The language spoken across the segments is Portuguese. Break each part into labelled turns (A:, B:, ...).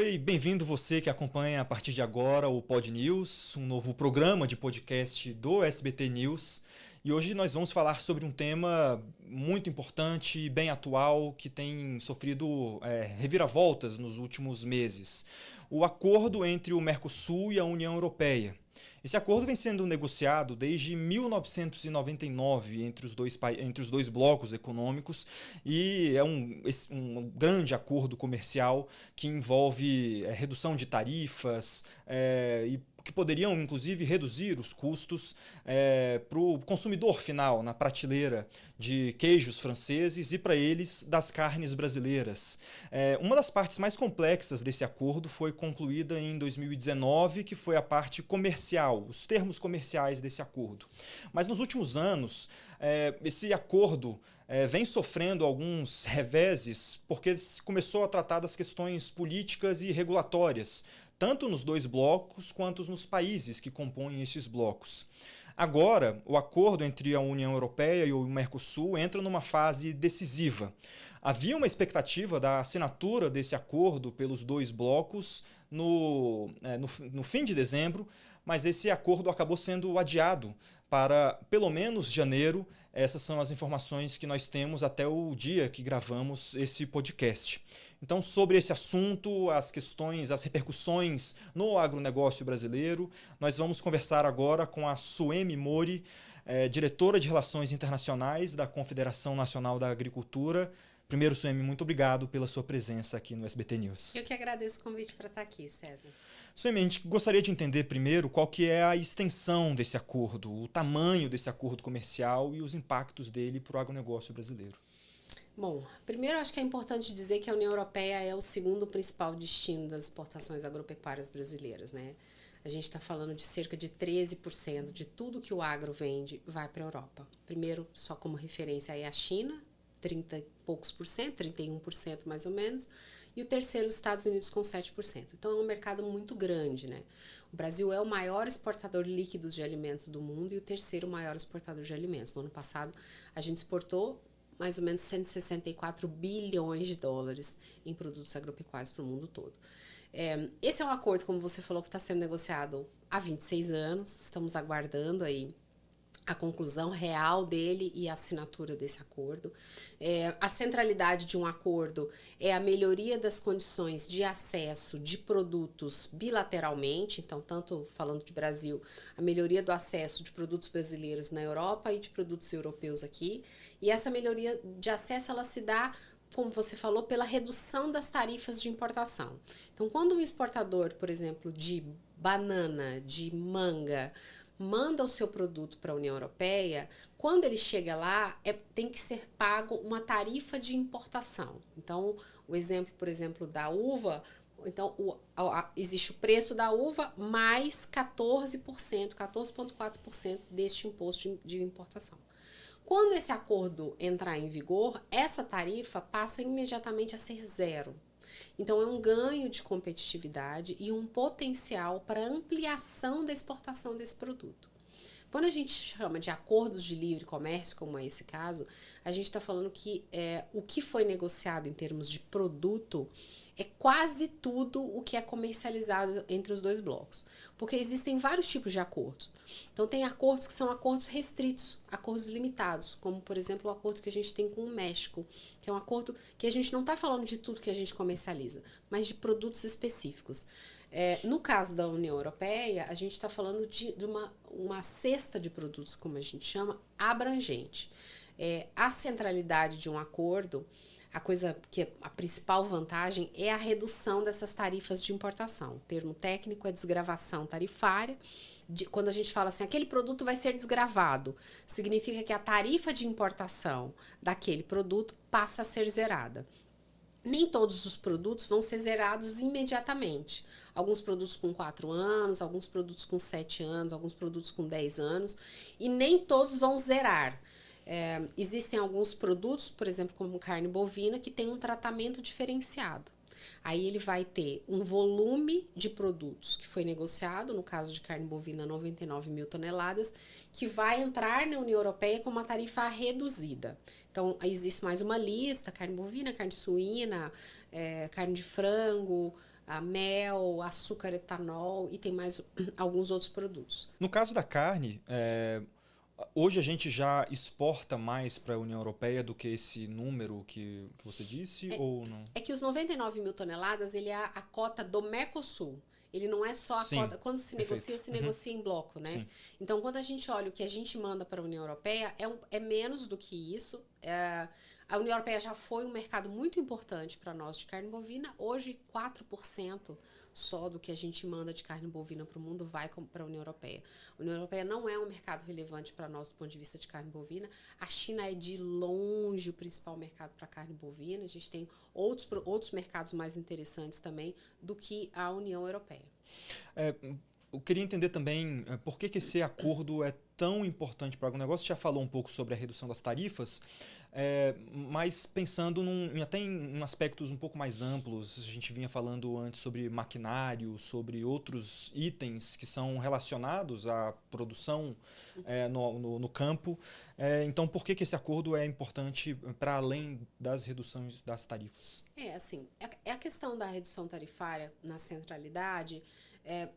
A: Oi, bem-vindo você que acompanha a partir de agora o Pod News, um novo programa de podcast do SBT News. E hoje nós vamos falar sobre um tema muito importante e bem atual que tem sofrido reviravoltas nos últimos meses. O acordo entre o Mercosul e a União Europeia. Esse acordo vem sendo negociado desde 1999 entre os dois blocos econômicos e é um grande acordo comercial que envolve redução de tarifas e que poderiam, inclusive, reduzir os custos para o consumidor final na prateleira de queijos franceses e, para eles, das carnes brasileiras. Uma das partes mais complexas desse acordo foi concluída em 2019, que foi a parte comercial, os termos comerciais desse acordo. Mas nos últimos anos, esse acordo vem sofrendo alguns reveses porque começou a tratar das questões políticas e regulatórias, tanto nos dois blocos quanto nos países que compõem esses blocos. Agora, o acordo entre a União Europeia e o Mercosul entra numa fase decisiva. Havia uma expectativa da assinatura desse acordo pelos dois blocos no fim de dezembro, mas esse acordo acabou sendo adiado para pelo menos janeiro. Essas são as informações que nós temos até o dia que gravamos esse podcast. Então, sobre esse assunto, as questões, as repercussões no agronegócio brasileiro, nós vamos conversar agora com a Suemi Mori, diretora de Relações Internacionais da Confederação Nacional da Agricultura. Primeiro, Suemi, muito obrigado pela sua presença aqui no SBT News.
B: Eu que agradeço o convite para estar aqui, César.
A: Suemi, a gente gostaria de entender primeiro qual que é a extensão desse acordo, o tamanho desse acordo comercial e os impactos dele para o agronegócio brasileiro.
B: Bom, primeiro acho que é importante dizer que a União Europeia é o segundo principal destino das exportações agropecuárias brasileiras, né? A gente está falando de cerca de 13% de tudo que o agro vende vai para a Europa. Primeiro, só como referência, aí a China, 30 e poucos por cento, 31% mais ou menos, e o terceiro, os Estados Unidos, com 7%. Então, é um mercado muito grande, né? O Brasil é o maior exportador líquido de alimentos do mundo e o terceiro maior exportador de alimentos. No ano passado, a gente exportou mais ou menos 164 bilhões de dólares em produtos agropecuários para o mundo todo. Esse é um acordo, como você falou, que está sendo negociado há 26 anos. Estamos aguardando aí a conclusão real dele e a assinatura desse acordo. A centralidade de um acordo é a melhoria das condições de acesso de produtos bilateralmente, então, tanto falando de Brasil, a melhoria do acesso de produtos brasileiros na Europa e de produtos europeus aqui. E essa melhoria de acesso, ela se dá, como você falou, pela redução das tarifas de importação. Então, quando um exportador, por exemplo, de banana, de manga, manda o seu produto para a União Europeia, quando ele chega lá, tem que ser pago uma tarifa de importação. Então, o exemplo, por exemplo, da uva, então existe o preço da uva mais 14%, 14,4% deste imposto de importação. Quando esse acordo entrar em vigor, essa tarifa passa imediatamente a ser zero. Então, é um ganho de competitividade e um potencial para ampliação da exportação desse produto. Quando a gente chama de acordos de livre comércio, como é esse caso, a gente está falando que o que foi negociado em termos de produto é quase tudo o que é comercializado entre os dois blocos. Porque existem vários tipos de acordos. Então, tem acordos que são acordos restritos, acordos limitados, como, por exemplo, o acordo que a gente tem com o México, que é um acordo que a gente não está falando de tudo que a gente comercializa, mas de produtos específicos. No caso da União Europeia, a gente está falando de uma cesta de produtos, como a gente chama, abrangente. A centralidade de um acordo, a coisa que é a principal vantagem é a redução dessas tarifas de importação. O termo técnico é desgravação tarifária. Quando a gente fala assim, aquele produto vai ser desgravado, significa que a tarifa de importação daquele produto passa a ser zerada. Nem todos os produtos vão ser zerados imediatamente. Alguns produtos com 4 anos, alguns produtos com 7 anos, alguns produtos com 10 anos, e nem todos vão zerar. Existem alguns produtos, por exemplo, como carne bovina, que tem um tratamento diferenciado. Aí ele vai ter um volume de produtos que foi negociado, no caso de carne bovina, 99 mil toneladas, que vai entrar na União Europeia com uma tarifa reduzida. Então, existe mais uma lista: carne bovina, carne suína, carne de frango, mel, açúcar etanol e tem mais alguns outros produtos.
A: No caso da carne, hoje a gente já exporta mais para a União Europeia do que esse número que você disse, ou não?
B: É que os 99 mil toneladas, ele é a cota do Mercosul. Ele não é só a
A: Sim,
B: cota. Quando se negocia, se negocia em bloco, né?
A: Sim.
B: Então, quando a gente olha o que a gente manda para a União Europeia, é menos do que isso. A União Europeia já foi um mercado muito importante para nós de carne bovina. Hoje, 4% só do que a gente manda de carne bovina para o mundo vai para a União Europeia. A União Europeia não é um mercado relevante para nós do ponto de vista de carne bovina. A China é de longe o principal mercado para carne bovina. A gente tem outros mercados mais interessantes também do que a União Europeia.
A: Eu queria entender também por que esse acordo é tão importante para o agronegócio. Você já falou um pouco sobre a redução das tarifas, mas pensando até em aspectos um pouco mais amplos. A gente vinha falando antes sobre maquinário, sobre outros itens que são relacionados à produção no campo. Então, por que esse acordo é importante para além das reduções das tarifas?
B: Assim, a questão da redução tarifária na centralidade.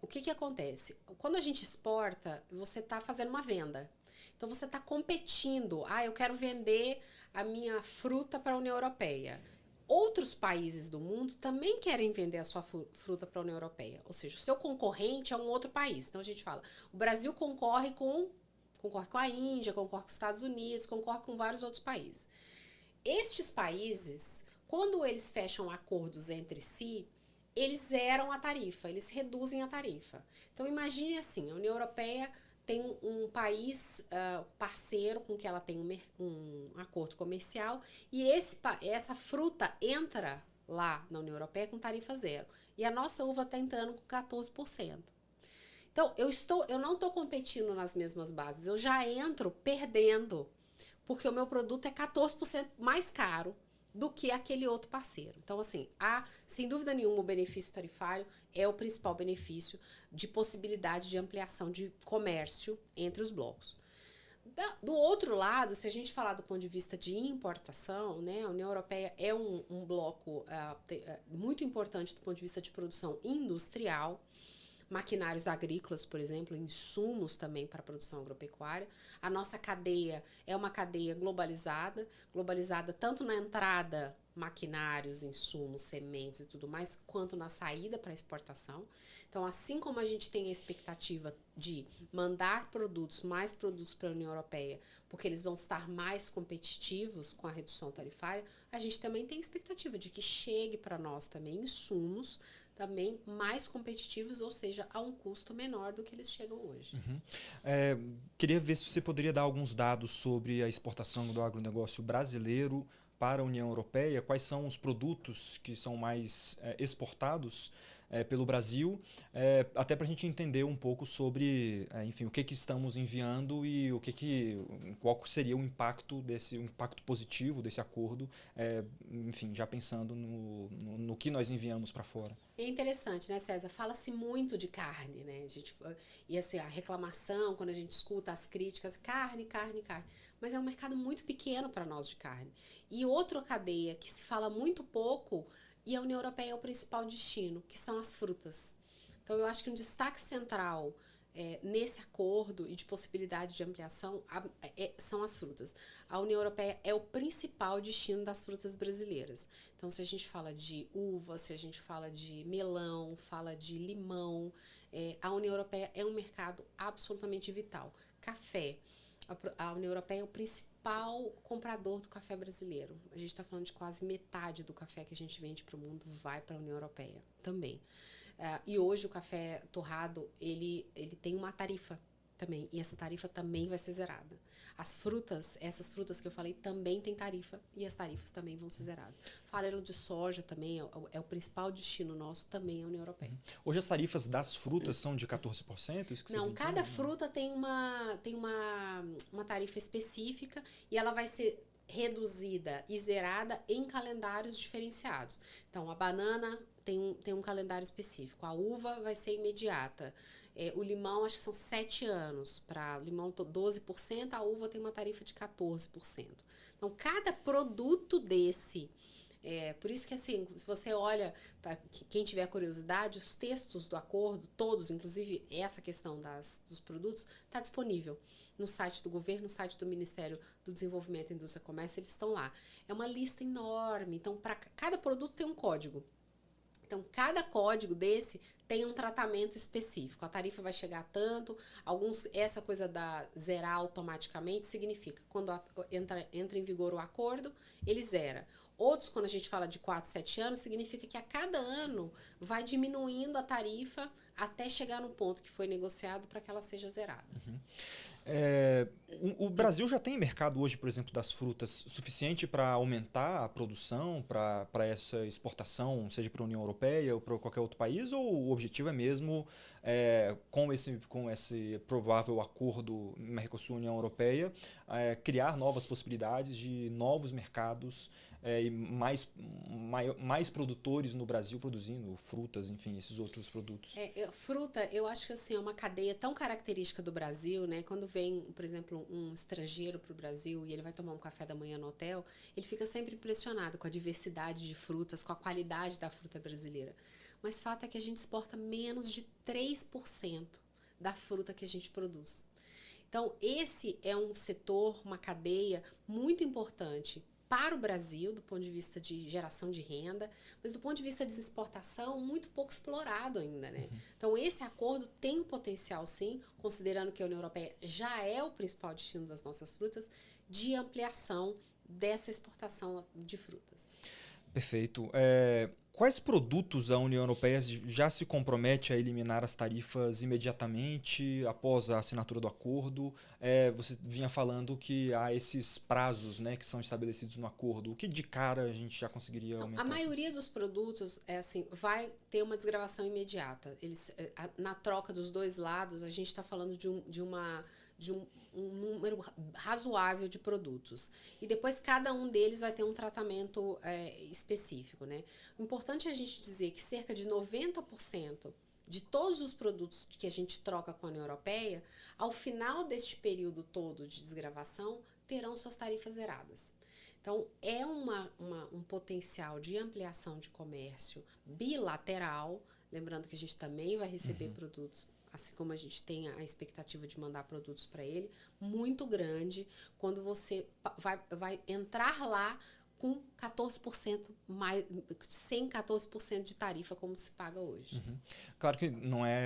B: O que acontece? Quando a gente exporta, você está fazendo uma venda. Então, você está competindo. Eu quero vender a minha fruta para a União Europeia. Outros países do mundo também querem vender a sua fruta para a União Europeia. Ou seja, o seu concorrente é um outro país. Então, a gente fala, o Brasil concorre com a Índia, concorre com os Estados Unidos, concorre com vários outros países. Estes países, quando eles fecham acordos entre si, eles zeram a tarifa, eles reduzem a tarifa. Então, imagine assim, a União Europeia tem um país parceiro com que ela tem um acordo comercial e essa fruta entra lá na União Europeia com tarifa zero. E a nossa uva está entrando com 14%. Então, eu não estou competindo nas mesmas bases, eu já entro perdendo, porque o meu produto é 14% mais caro do que aquele outro parceiro. Então, assim, sem dúvida nenhuma, o benefício tarifário é o principal benefício de possibilidade de ampliação de comércio entre os blocos. Do outro lado, se a gente falar do ponto de vista de importação, né, a União Europeia é um bloco muito importante do ponto de vista de produção industrial, maquinários agrícolas, por exemplo, insumos também para a produção agropecuária. A nossa cadeia é uma cadeia globalizada tanto na entrada, maquinários, insumos, sementes e tudo mais, quanto na saída para exportação. Então, assim como a gente tem a expectativa de mandar mais produtos para a União Europeia, porque eles vão estar mais competitivos com a redução tarifária, a gente também tem a expectativa de que chegue para nós também insumos também mais competitivos, ou seja, a um custo menor do que eles chegam hoje.
A: Queria ver se você poderia dar alguns dados sobre a exportação do agronegócio brasileiro para a União Europeia. Quais são os produtos que são mais exportados pelo Brasil, até para a gente entender um pouco sobre, enfim, o que estamos enviando e qual seria o impacto positivo desse acordo, enfim, já pensando no que nós enviamos para fora.
B: É interessante, né, César? Fala-se muito de carne, né? E assim, a reclamação, quando a gente escuta as críticas, carne. Mas é um mercado muito pequeno para nós de carne. E outra cadeia que se fala muito pouco, e a União Europeia é o principal destino, que são as frutas. Então, eu acho que um destaque central nesse acordo e de possibilidade de ampliação são as frutas. A União Europeia é o principal destino das frutas brasileiras. Então, se a gente fala de uva, se a gente fala de melão, fala de limão, a União Europeia é um mercado absolutamente vital. Café. A União Europeia é o principal comprador do café brasileiro. A gente está falando de quase metade do café que a gente vende para o mundo vai para a União Europeia também. E hoje o café torrado, ele tem uma tarifa também, e essa tarifa também vai ser zerada. Essas frutas que eu falei também tem tarifa, e as tarifas também vão ser zeradas. Farelo de soja também é o principal destino nosso, também é a União Europeia.
A: Hoje as tarifas das frutas são de 14%? Isso que
B: não, cada fruta tem uma tarifa específica, e ela vai ser reduzida e zerada em calendários diferenciados. Então, a banana tem um calendário específico, a uva vai ser imediata. O limão, acho que são 7 anos. Para limão, 12%, a uva tem uma tarifa de 14%. Então, cada produto desse Por isso que, assim, se você olha, para quem tiver curiosidade, os textos do acordo, todos, inclusive essa questão dos produtos, está disponível no site do governo, no site do Ministério do Desenvolvimento, Indústria e Comércio, eles estão lá. É uma lista enorme, então, para cada produto tem um código. Então, cada código desse tem um tratamento específico. A tarifa vai chegar a tanto, essa coisa da zerar automaticamente significa quando entra em vigor o acordo, ele zera. Outros, quando a gente fala de 4, 7 anos, significa que a cada ano vai diminuindo a tarifa até chegar no ponto que foi negociado para que ela seja zerada.
A: O Brasil já tem mercado hoje, por exemplo, das frutas suficiente para aumentar a produção para essa exportação, seja para a União Europeia ou para qualquer outro país, ou o objetivo é mesmo, com esse provável acordo Mercosul-União Europeia, criar novas possibilidades de novos mercados e mais produtores no Brasil produzindo frutas, enfim, esses outros produtos?
B: Fruta, eu acho que assim, é uma cadeia tão característica do Brasil, né? Quando vem, por exemplo, um estrangeiro para o Brasil e ele vai tomar um café da manhã no hotel, ele fica sempre impressionado com a diversidade de frutas, com a qualidade da fruta brasileira. Mas fato é que a gente exporta menos de 3% da fruta que a gente produz. Então, esse é um setor, uma cadeia muito importante para o Brasil, do ponto de vista de geração de renda, mas do ponto de vista de exportação, muito pouco explorado ainda, né? Então, esse acordo tem um potencial, sim, considerando que a União Europeia já é o principal destino das nossas frutas, de ampliação dessa exportação de frutas.
A: Perfeito. Quais produtos a União Europeia já se compromete a eliminar as tarifas imediatamente após a assinatura do acordo? Você vinha falando que há esses prazos, né, que são estabelecidos no acordo. O que de cara a gente já conseguiria aumentar?
B: A maioria dos produtos vai ter uma desgravação imediata. Na troca dos dois lados, a gente está falando de um número razoável de produtos. E depois cada um deles vai ter um tratamento específico, né? O importante é a gente dizer que cerca de 90% de todos os produtos que a gente troca com a União Europeia, ao final deste período todo de desgravação, terão suas tarifas zeradas. Então, é um potencial de ampliação de comércio bilateral, lembrando que a gente também vai receber produtos, assim como a gente tem a expectativa de mandar produtos para ele, muito grande, quando você vai entrar lá com 14% mais, sem 14% de tarifa como se paga hoje.
A: Claro que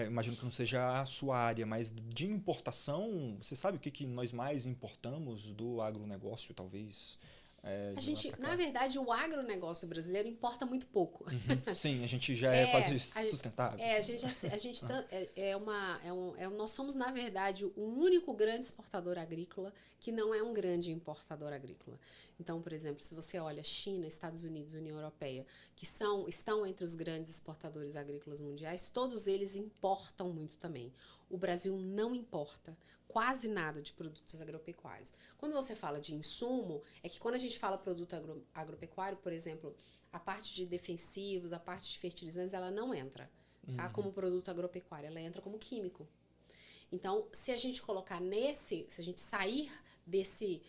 A: imagino que não seja a sua área, mas de importação, você sabe o que nós mais importamos do agronegócio, talvez?
B: Na verdade, o agronegócio brasileiro importa muito pouco.
A: Sim, a gente já é quase sustentável.
B: Nós somos, na verdade, o único grande exportador agrícola que não é um grande importador agrícola. Então, por exemplo, se você olha China, Estados Unidos, União Europeia, que estão entre os grandes exportadores agrícolas mundiais, todos eles importam muito também. O Brasil não importa quase nada de produtos agropecuários. Quando você fala de insumo, é que quando a gente fala produto agropecuário, por exemplo, a parte de defensivos, a parte de fertilizantes, ela não entra, tá? Como produto agropecuário, ela entra como químico. Então, se a gente se a gente sair desse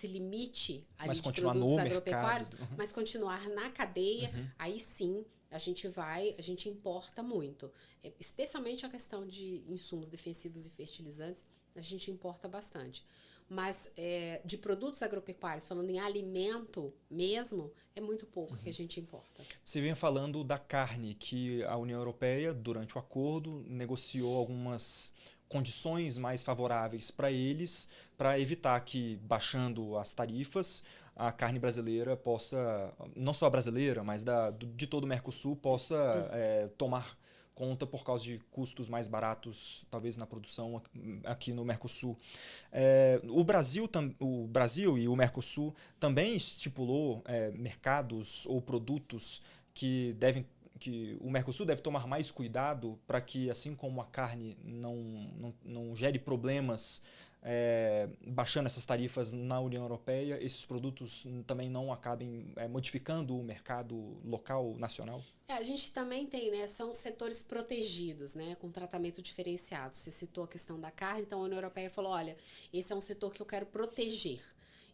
B: limite ali de produtos agropecuários, mas continuar na cadeia, aí sim a gente importa muito. Especialmente a questão de insumos defensivos e fertilizantes, a gente importa bastante. Mas de produtos agropecuários, falando em alimento mesmo, é muito pouco que a gente importa.
A: Você vem falando da carne, que a União Europeia, durante o acordo, negociou algumas condições mais favoráveis para eles, para evitar que, baixando as tarifas, a carne brasileira possa, não só a brasileira, mas de todo o Mercosul, possa tomar conta por causa de custos mais baratos, talvez na produção aqui no Mercosul. O Brasil e o Mercosul também estipulou mercados ou produtos que o Mercosul deve tomar mais cuidado para que, assim como a carne não gere problemas baixando essas tarifas na União Europeia, esses produtos também não acabem modificando o mercado local, nacional?
B: A gente também tem, né? São setores protegidos, né? Com tratamento diferenciado. Você citou a questão da carne, então a União Europeia falou, olha, esse é um setor que eu quero proteger.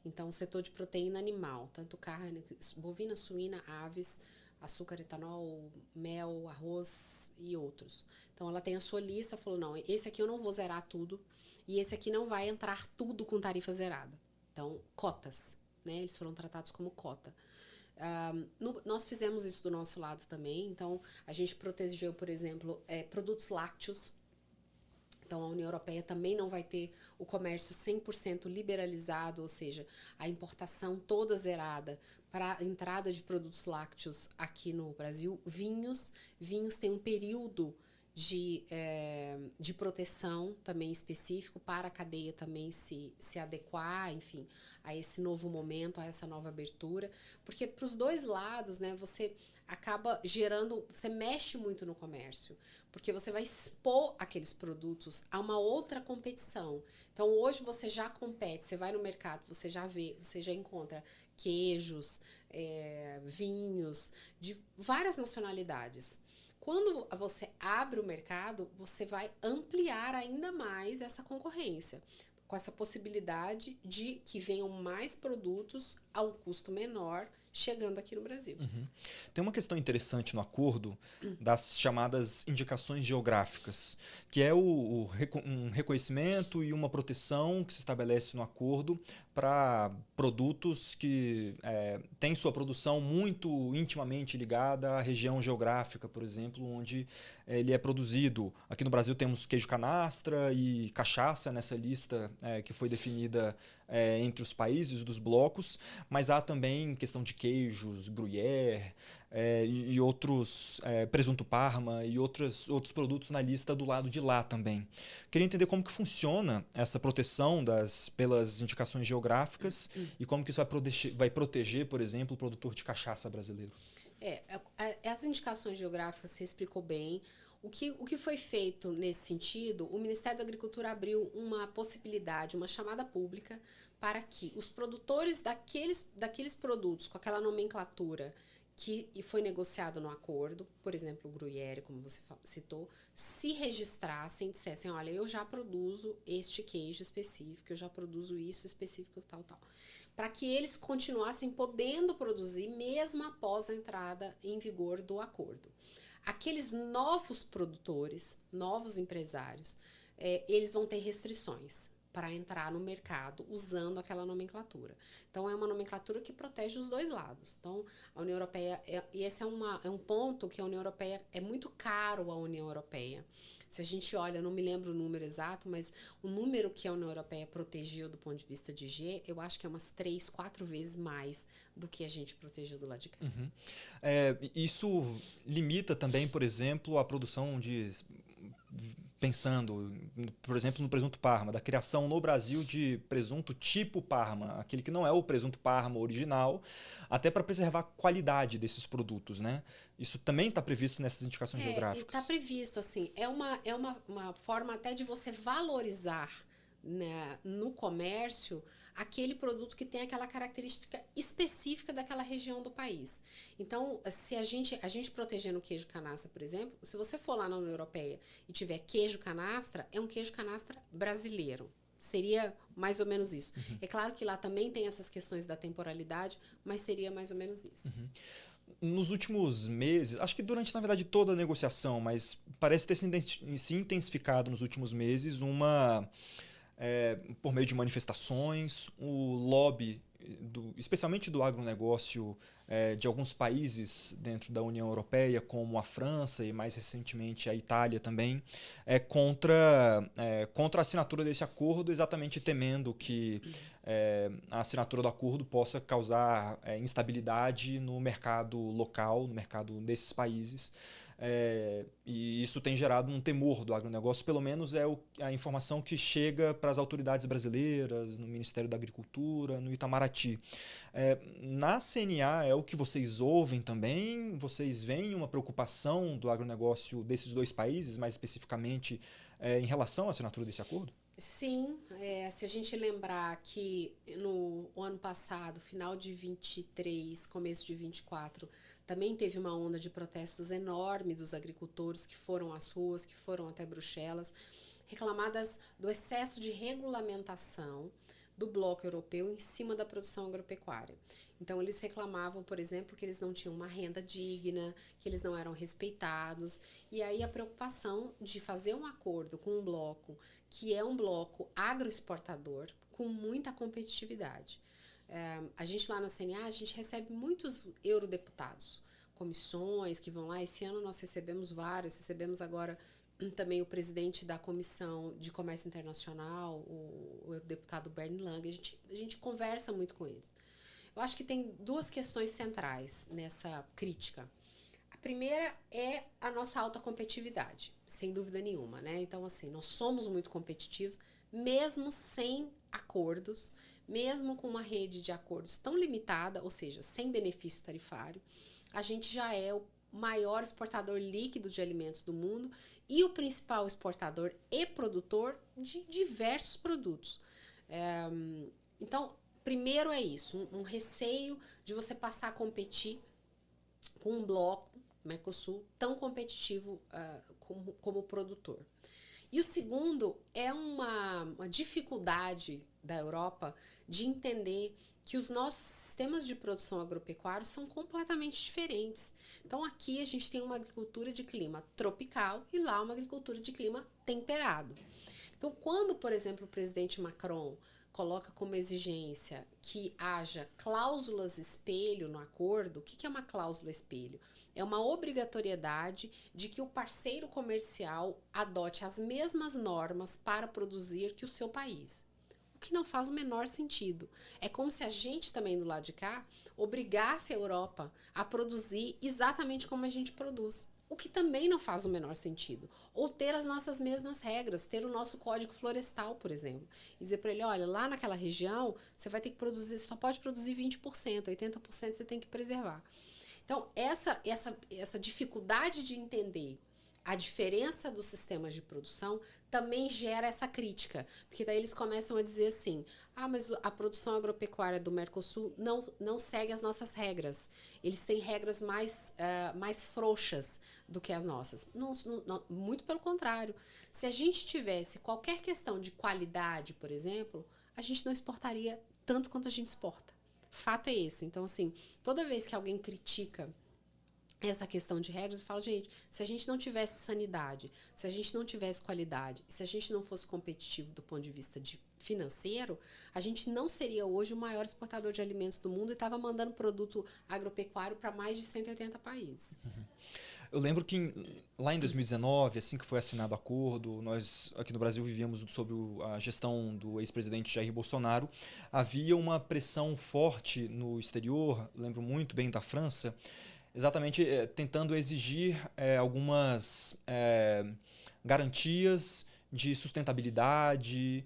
B: Então, o setor de proteína animal, tanto carne, bovina, suína, aves, açúcar, etanol, mel, arroz e outros. Então, ela tem a sua lista, falou, não, esse aqui eu não vou zerar tudo e esse aqui não vai entrar tudo com tarifa zerada. Então, cotas, né? Eles foram tratados como cota. Nós fizemos isso do nosso lado também, então a gente protegeu, por exemplo, produtos lácteos. Então, a União Europeia também não vai ter o comércio 100% liberalizado, ou seja, a importação toda zerada para a entrada de produtos lácteos aqui no Brasil. Vinhos têm um período de proteção também específico para a cadeia também se adequar, enfim, a esse novo momento, a essa nova abertura. Porque para os dois lados, né, você acaba gerando, você mexe muito no comércio, porque você vai expor aqueles produtos a uma outra competição. Então, hoje você já compete, você vai no mercado, você já vê, você já encontra queijos, vinhos de várias nacionalidades. Quando você abre o mercado, você vai ampliar ainda mais essa concorrência, com essa possibilidade de que venham mais produtos a um custo menor chegando aqui no Brasil.
A: Uhum. Tem uma questão interessante no acordo das chamadas indicações geográficas, que é um reconhecimento e uma proteção que se estabelece no acordo para produtos que têm sua produção muito intimamente ligada à região geográfica, por exemplo, onde ele é produzido. Aqui no Brasil temos queijo canastra e cachaça nessa lista que foi definida entre os países dos blocos, mas há também questão de queijos, gruyère e outros, presunto parma e outros produtos na lista do lado de lá também. Queria entender como que funciona essa proteção pelas indicações geográficas e como que isso vai proteger, por exemplo, o produtor de cachaça brasileiro.
B: As indicações geográficas você explicou bem. O que foi feito nesse sentido, o Ministério da Agricultura abriu uma possibilidade, uma chamada pública, para que os produtores daqueles produtos com aquela nomenclatura que foi negociado no acordo, por exemplo, o gruyère, como você citou, se registrassem, dissessem, olha, eu já produzo este queijo específico, eu já produzo isso específico, tal. Para que eles continuassem podendo produzir mesmo após a entrada em vigor do acordo. Aqueles novos produtores, novos empresários, eles vão ter restrições para entrar no mercado usando aquela nomenclatura. Então, é uma nomenclatura que protege os dois lados. Então, a União Europeia, e esse é um ponto que a União Europeia, é muito caro à União Europeia. Se a gente olha, eu não me lembro o número exato, mas o número que a União Europeia protegeu do ponto de vista de G, eu acho que é umas 3, 4 vezes mais do que a gente protegeu do lado de cá.
A: Uhum. Isso limita também, por exemplo, a produção de... Pensando, por exemplo, no presunto Parma, da criação no Brasil de presunto tipo Parma, aquele que não é o presunto Parma original, até para preservar a qualidade desses produtos, né? Isso também está previsto nessas indicações geográficas.
B: Está previsto, assim, é uma forma até de você valorizar, né, no comércio aquele produto que tem aquela característica específica daquela região do país. Então, se a gente protegendo o queijo canastra, por exemplo, se você for lá na União Europeia e tiver queijo canastra, é um queijo canastra brasileiro. Seria mais ou menos isso. Uhum. É claro que lá também tem essas questões da temporalidade, mas seria mais ou menos isso.
A: Uhum. Nos últimos meses, acho que durante, na verdade, toda a negociação, mas parece ter se intensificado nos últimos meses por meio de manifestações, o lobby, especialmente do agronegócio de alguns países dentro da União Europeia, como a França e mais recentemente a Itália também, contra a assinatura desse acordo, exatamente temendo que a assinatura do acordo possa causar instabilidade no mercado local, no mercado desses países. E isso tem gerado um temor do agronegócio, pelo menos é a informação que chega para as autoridades brasileiras, no Ministério da Agricultura, no Itamaraty. Na CNA é o que vocês ouvem também? Vocês veem uma preocupação do agronegócio desses dois países, mais especificamente em relação à assinatura desse acordo?
B: Sim, se a gente lembrar que no ano passado, final de 23, começo de 24, também teve uma onda de protestos enorme dos agricultores que foram às ruas, que foram até Bruxelas, reclamadas do excesso de regulamentação do bloco europeu em cima da produção agropecuária. Então, eles reclamavam, por exemplo, que eles não tinham uma renda digna, que eles não eram respeitados. E aí a preocupação de fazer um acordo com um bloco que é um bloco agroexportador com muita competitividade. A gente lá na CNA, a gente recebe muitos eurodeputados, comissões que vão lá. Esse ano nós recebemos várias, recebemos agora também o presidente da Comissão de Comércio Internacional, o deputado Bernie Lang. A gente conversa muito com eles. Eu acho que tem duas questões centrais nessa crítica. A primeira é a nossa alta competitividade, sem dúvida nenhuma, né? Então, assim, nós somos muito competitivos, mesmo sem acordos, mesmo com uma rede de acordos tão limitada, ou seja, sem benefício tarifário, a gente já é o maior exportador líquido de alimentos do mundo e o principal exportador e produtor de diversos produtos. Então, primeiro é isso, um receio de você passar a competir com um bloco, Mercosul, tão competitivo como produtor. E o segundo é uma dificuldade da Europa de entender que os nossos sistemas de produção agropecuária são completamente diferentes. Então, aqui a gente tem uma agricultura de clima tropical e lá uma agricultura de clima temperado. Então, quando, por exemplo, o presidente Macron coloca como exigência que haja cláusulas espelho no acordo, o que é uma cláusula espelho? É uma obrigatoriedade de que o parceiro comercial adote as mesmas normas para produzir que o seu país. O que não faz o menor sentido. É como se a gente também do lado de cá obrigasse a Europa a produzir exatamente como a gente produz. O que também não faz o menor sentido. Ou ter as nossas mesmas regras, ter o nosso código florestal, por exemplo. E dizer para ele, olha, lá naquela região você vai ter que produzir, só pode produzir 20%, 80% você tem que preservar. Então, essa dificuldade de entender a diferença dos sistemas de produção também gera essa crítica, porque daí eles começam a dizer assim, mas a produção agropecuária do Mercosul não segue as nossas regras, eles têm regras mais frouxas do que as nossas. Não, muito pelo contrário, se a gente tivesse qualquer questão de qualidade, por exemplo, a gente não exportaria tanto quanto a gente exporta. Fato é esse. Então, assim, toda vez que alguém critica essa questão de regras, eu falo, gente, se a gente não tivesse sanidade, se a gente não tivesse qualidade, se a gente não fosse competitivo do ponto de vista financeiro, a gente não seria hoje o maior exportador de alimentos do mundo e estava mandando produto agropecuário para mais de 180 países.
A: Eu lembro que lá em 2019, assim que foi assinado o acordo, nós aqui no Brasil vivíamos sob a gestão do ex-presidente Jair Bolsonaro, havia uma pressão forte no exterior, lembro muito bem da França, exatamente tentando exigir algumas garantias de sustentabilidade,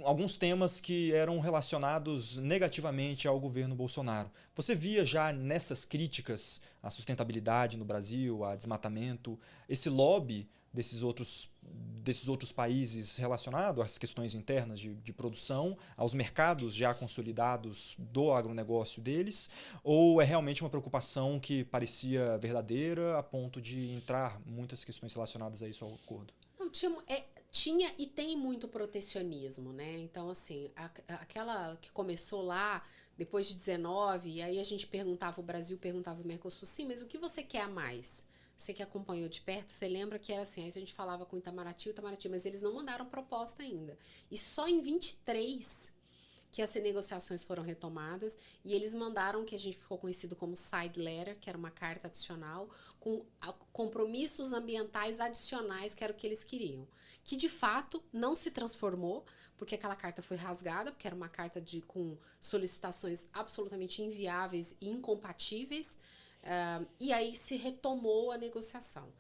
A: alguns temas que eram relacionados negativamente ao governo Bolsonaro. Você via já nessas críticas à sustentabilidade no Brasil, a desmatamento, esse lobby desses outros países relacionado às questões internas de produção, aos mercados já consolidados do agronegócio deles, ou é realmente uma preocupação que parecia verdadeira a ponto de entrar muitas questões relacionadas a isso ao acordo?
B: Não, tinha e tem muito protecionismo, né? Então, assim, aquela que começou lá depois de 19, e aí a gente perguntava, o Brasil perguntava o Mercosul, sim, mas o que você quer a mais? Você que acompanhou de perto, você lembra que era assim, aí a gente falava com o Itamaraty, mas eles não mandaram proposta ainda. E só em 23 que as negociações foram retomadas e eles mandaram o que a gente ficou conhecido como side letter, que era uma carta adicional, com compromissos ambientais adicionais, que era o que eles queriam. Que de fato não se transformou, porque aquela carta foi rasgada, porque era uma carta com solicitações absolutamente inviáveis e incompatíveis, e aí se retomou a negociação.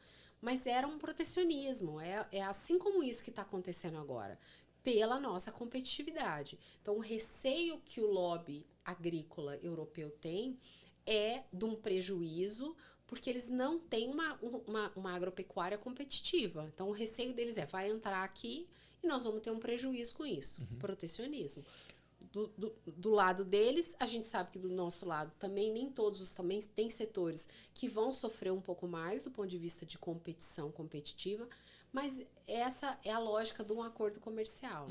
B: Mas era um protecionismo, é assim como isso que está acontecendo agora, pela nossa competitividade. Então, o receio que o lobby agrícola europeu tem é de um prejuízo, porque eles não têm uma agropecuária competitiva. Então, o receio deles vai entrar aqui e nós vamos ter um prejuízo com isso, protecionismo. Do lado deles, a gente sabe que do nosso lado também, nem todos também tem setores que vão sofrer um pouco mais do ponto de vista de competição competitiva, Mas essa é a lógica de um acordo comercial.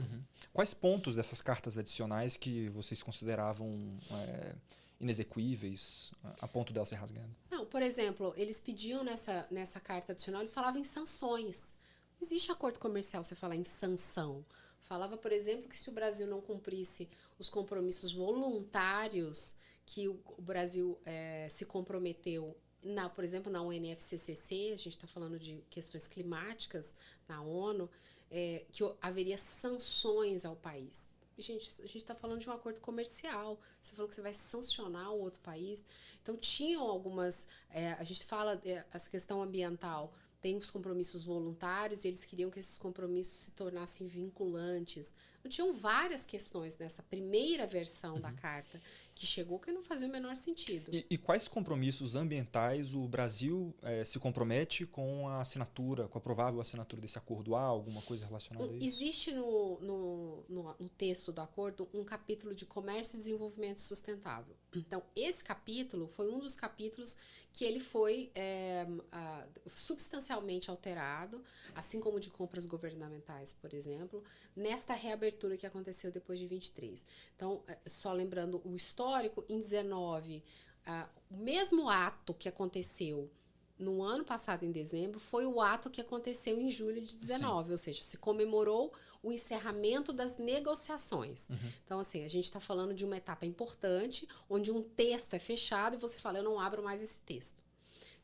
A: Quais pontos dessas cartas adicionais que vocês consideravam inexequíveis a ponto dela ser rasgada?
B: Não, por exemplo, eles pediam nessa carta adicional, eles falavam em sanções. Não existe acordo comercial você falar em sanção. Falava, por exemplo, que se o Brasil não cumprisse os compromissos voluntários que o Brasil se comprometeu, por exemplo, na UNFCCC, a gente está falando de questões climáticas na ONU, que haveria sanções ao país. A gente está falando de um acordo comercial. Você falou que você vai sancionar o outro país. Então, tinham algumas... a gente fala essa questão ambiental, tem os compromissos voluntários e eles queriam que esses compromissos se tornassem vinculantes. Então, tinham várias questões nessa primeira versão da carta que chegou que não fazia o menor sentido.
A: E quais compromissos ambientais o Brasil se compromete com a assinatura, com a provável assinatura desse acordo? Há alguma coisa relacionada a isso?
B: Existe no texto do acordo um capítulo de comércio e desenvolvimento sustentável. Então, esse capítulo foi um dos capítulos que ele foi substancialmente alterado, assim como de compras governamentais, por exemplo, nesta reabertura que aconteceu depois de 23. Então, só lembrando o histórico, em 19, o mesmo ato que aconteceu no ano passado, em dezembro, foi o ato que aconteceu em julho de 19, ou seja, se comemorou o encerramento das negociações. Então, assim, a gente está falando de uma etapa importante, onde um texto é fechado e você fala, eu não abro mais esse texto.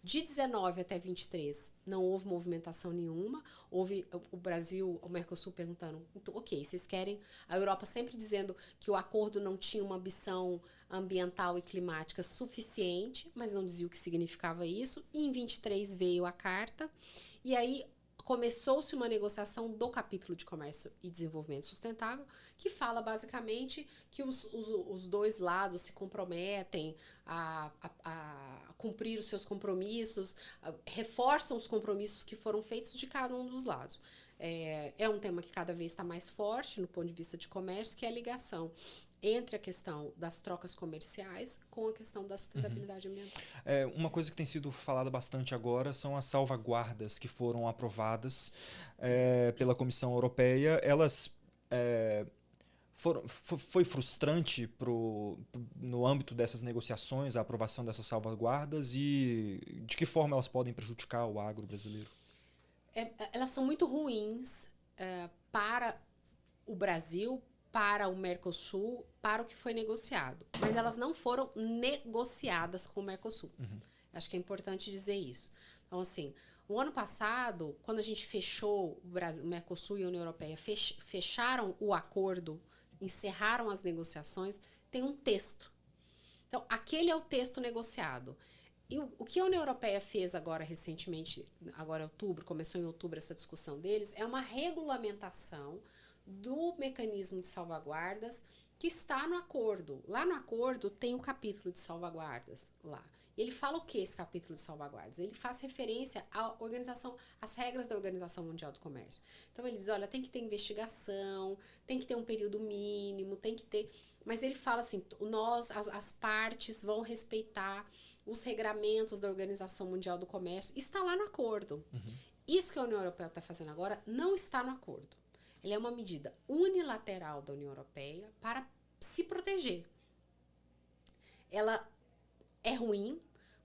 B: De 19 até 23, não houve movimentação nenhuma. Houve o Brasil, o Mercosul perguntando, então, ok, vocês querem... A Europa sempre dizendo que o acordo não tinha uma ambição ambiental e climática suficiente, mas não dizia o que significava isso. E em 23 veio a carta, e aí começou-se uma negociação do capítulo de comércio e desenvolvimento sustentável, que fala basicamente que os dois lados se comprometem a cumprir os seus compromissos, reforçam os compromissos que foram feitos de cada um dos lados. É um tema que cada vez está mais forte no ponto de vista de comércio, que é a ligação entre a questão das trocas comerciais com a questão da sustentabilidade ambiental.
A: Uma coisa que tem sido falada bastante agora são as salvaguardas que foram aprovadas pela Comissão Europeia. Elas foi frustrante no âmbito dessas negociações a aprovação dessas salvaguardas e de que forma elas podem prejudicar o agro brasileiro?
B: Elas são muito ruins para o Brasil, para o Mercosul, para o que foi negociado. Mas elas não foram negociadas com o Mercosul. Acho que é importante dizer isso. Então, assim, o ano passado, quando a gente fechou, o Mercosul e a União Europeia fecharam o acordo, encerraram as negociações, tem um texto. Então, aquele é o texto negociado. E o que a União Europeia fez agora recentemente, agora em outubro, começou em outubro essa discussão deles, é uma regulamentação do mecanismo de salvaguardas que está no acordo. Lá no acordo tem o capítulo de salvaguardas lá. E ele fala o que esse capítulo de salvaguardas? Ele faz referência às regras da Organização Mundial do Comércio. Então ele diz, olha, tem que ter investigação, tem que ter um período mínimo, tem que ter... Mas ele fala assim, as partes vão respeitar os regramentos da Organização Mundial do Comércio. Está lá no acordo. Isso que a União Europeia está fazendo agora não está no acordo. Ele é uma medida unilateral da União Europeia para se proteger. Ela é ruim,